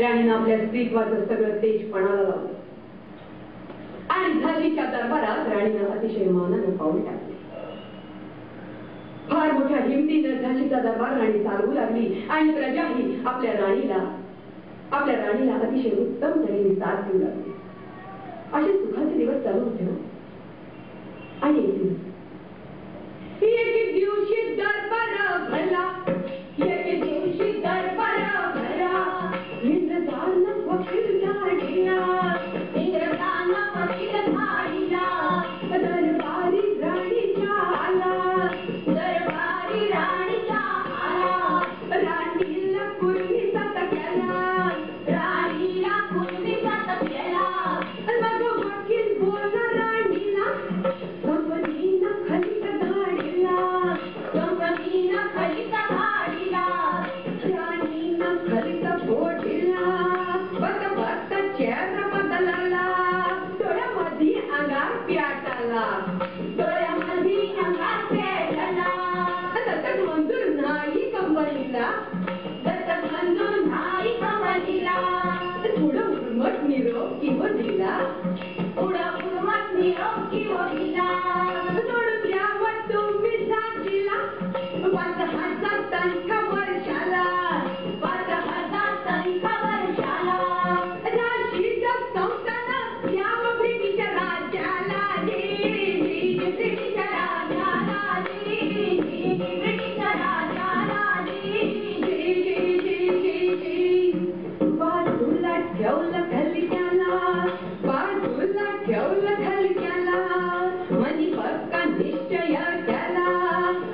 राणीनं आपल्या स्त्रीत्वाचं सगळं तेज पणाला लावलं आणि झाशीच्या दरबारात राणीनं अतिशय मानानं पाऊल टाकले. फार मोठ्या हिमतीनं झाशीचा दरबार राणी चालवू लागली आणि प्रजाही आपल्या राणीला अतिशय उत्तम तऱ्हेने साथ देऊ लागली. असे सुखाचे दिवस चालू होते ना. आणि एक दिवशी दरबार भरला, एक दिवशी दरबार भरला, इंद्रजान वकील झाडीला, इंद्रजान वकील झाडीला, दरबारी राणीच्या आला, दरबारी राणीच्या आला, राणीला कुर्णीसात केला, राणीला कुर्णीसात केला. मग वकील बोलला राणीला, कंपनीला खाली धाडीला, कंपनीला खाली धाडीला, राणीला खाली फोडीला. बघ बघता चेहरा बदलला, डोळ्यामध्ये अंगार प्याटाला, डोळ्यामध्ये अंगार प्याटाला. दत्तक मंजूर नाही कंपनीला, दत्तक मंजूर नाही कंपनीला. पुढं उर्मट निरोप किंवा दिला, पुढं उर्मट निरोप किंवा दिला. सोडून द्यावं तुम्ही झाशीला, 5,000 तनखा वर्षाला, 5,000 तनखा वर्षाला. झाशीचं संस्थान द्यावं ब्रिटिश राजाला, ब्रिटिश राजाला, ब्रिटिश राजाला. बाजूला ठेवलं खलक्याला, बाजूला ठेवलं खलक्याला, मनी पक्का निश्चय केला,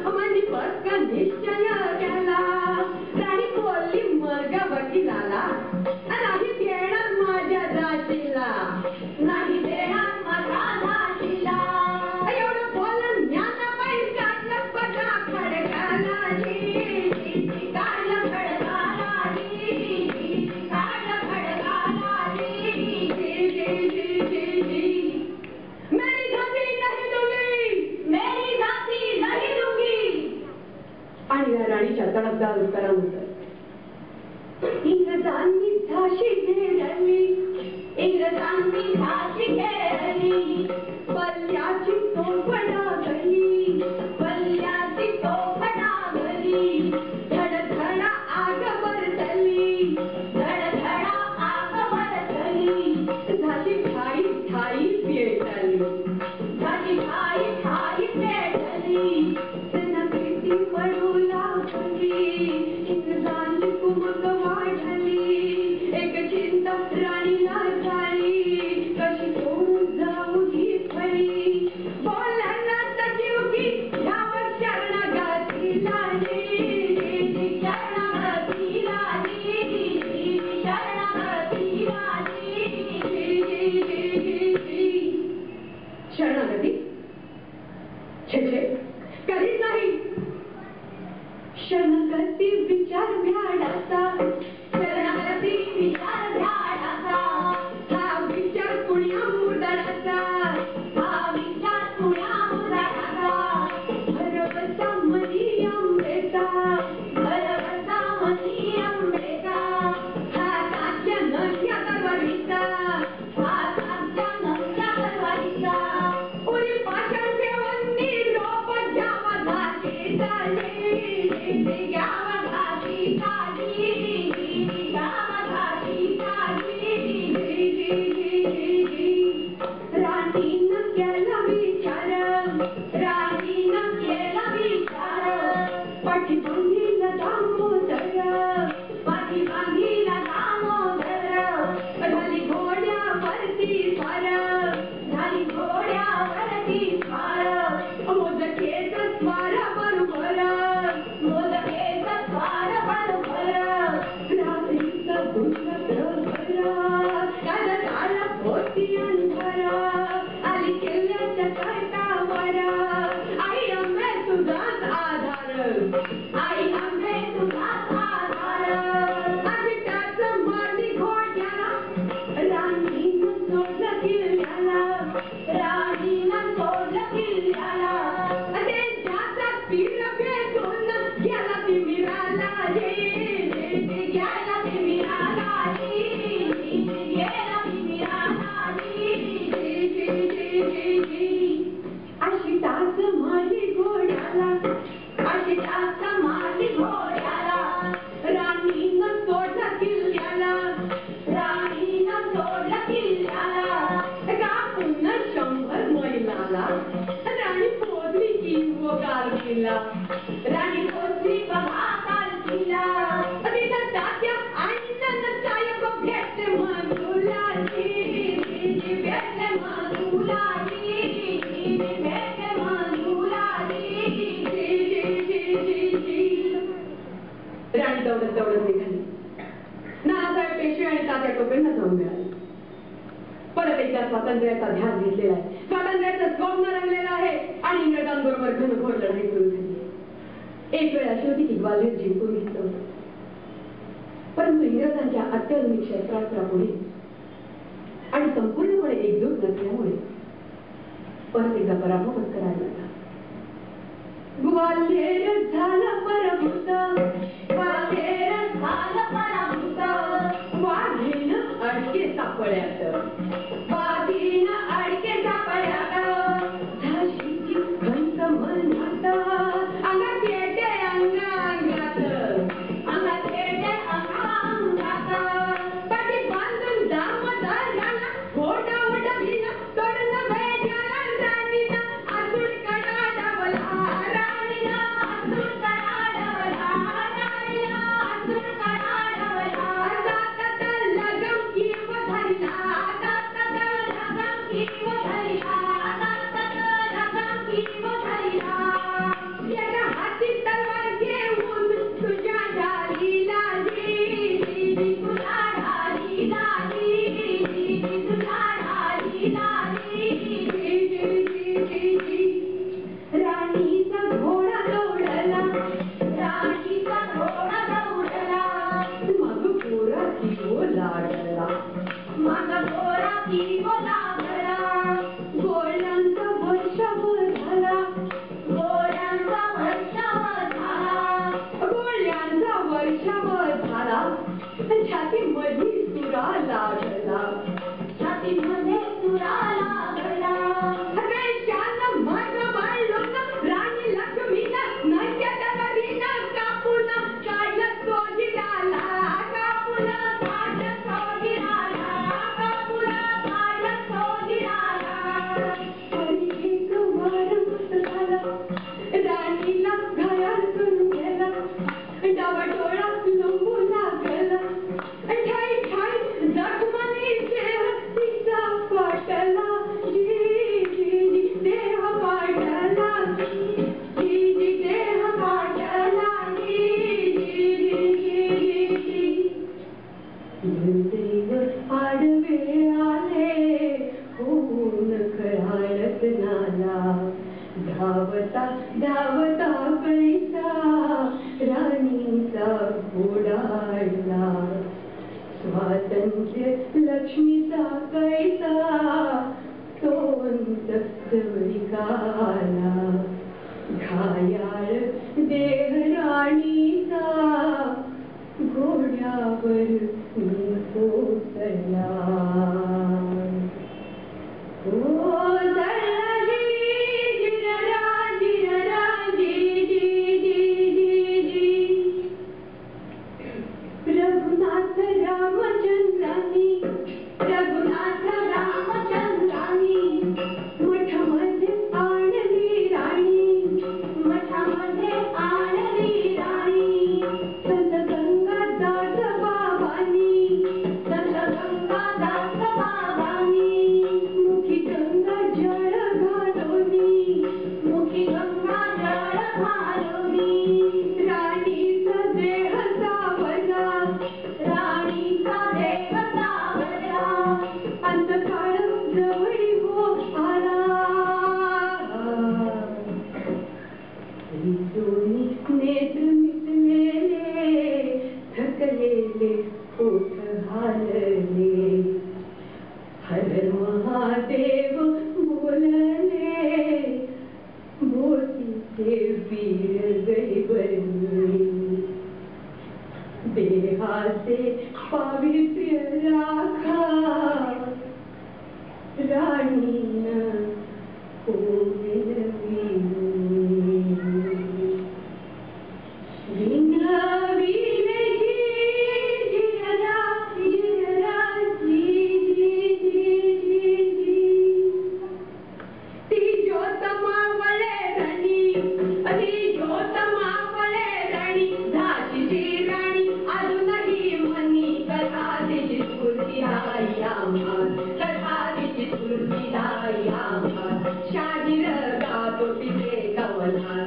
मनी पक्का निश्चय केला. राणी बोलली मग वकिलाला, नाही देणार माझ्या झाशीला, नाही देणार माझ्या झाशीला. एवढं बोलून ज्ञानाबाई काढलं पटा खडकाला, काढलं खडकाला, काढलं खडकाला. मेरी झाशी नहीं दूंगी, मेरी झाशी नहीं दूंगी. आणि या राणीच्या तडकदार उत्तरानंतर इंग्रजांनी झाशी तात्या टोपेंना जाऊन मिळाले. परत एकदा स्वातंत्र्याचा ध्यास घेतलेला आहे, स्वातंत्र्याचं स्वप्न रंगलेलं आहे आणि इंग्रजांबरोबर घनघोर लढाई सुरू झाली आहे. एक वेळ अशी होती की ग्वाल्हेर जिंकून घेतलं होतं, परंतु इंग्रजांच्या अत्याधुनिक शस्त्रास्त्रापुढे आणि संपूर्णपणे एकजूट नसल्यामुळे परत एकदा पराभव पत्करायला लागला. ग्वाल्हेर झालं पराभूत, ग्वाल्हेर झालं पराभूत, वाघीनं अडके सापड्यात, वाघीनं अडके सापड्यात, झाशीची खंत मनात, अंगात येते अंगात, अंगात येते अंगात, पाठी बांधून दामदार राणा, घोडा उडविला तोडून वेड्याला राणीनं, आसूड कडाडवला राणीनं, आसूड कडाडवला राणीनं, आसूड कडाडवला, दातात लगम कीव धरला, दातात लगम कीव धरला, दातात लगम कीव धरला, एका हाती तलवार घेऊन तुझ्या डालीला दिली, तुझ्या डालीला दिली, तुझ्या डालीला दिली, राणीचा घोडा दौडला, राणीचा घोडा दौडला, मग पोरा किवो लागला, मग पोरा किवो लागला, गोळ्यांचा वर्षावर झाला, गोळ्यांचा वर्षावर झाला, गोळ्यांचा वर्षावर झाला, छातीमध्ये सुरा लागला, छातीमध्ये सुरा लागला, घनश्याम मार्ग मांडून राणी लक्ष्मीनं नैत्य तलवारीनं कापून काढलं सोजिराला, कापून काढलं सोजिराला, कापून काढलं सोजिराला, हरी एक वार झाला, राणीला घायाळ करून गेला, डावा डोळा लोंबू लागला, ठाई ठाई जखमाने देह तिचा पाटला, जी जी देह पाटला, जी जी देह पाटला, जी जी जी दुर्दैव आडवे आले, होऊन खळाळत नाला, धावता धावता कैसा राणीचा घोडाळला, स्वातंत्र्य लक्ष्मीचा कैसा तोंड जवळिकाला, घायाळ देह राणीचा घोड्यावर पोचला, ओ जळला जिररा जिररा जी जी जी जी जी, रघुनाथ रामचंद्रानी, रघुनाथ रामचंद्रानी, मठामध्ये आणली राणी, मठामध्ये आणली राणी, संत गंगादास बाबांनी, संत गंगादास बाबांनी, मुखी गंगा जळ घालोनी, मुखी गंगा जळ घालोनी, राणीचा देह सावरला, राणीचा देह सावरला, अंतकाळ जवळी हो आला, दोन्ही नेत्र मिटलेले, थकलेले ओठ हालले, हर महादेव बोलले, बोटीचे वीर गैबरनी, देहाचे पावित्र्य राखा, राणीनं कोविलविली, विंगविले जिररा जिररा जी जी जी जी जी, ती ज्योत मावळे रणी, ती ज्योत मावळे रणी, झाशीची राणी अजूनही म्हणी, कथा तिची स्फूर्ती हाय आम्हा, कथा तिची स्फूर्ती हाय आम्हा, शाहीर गातो तिचे कवना,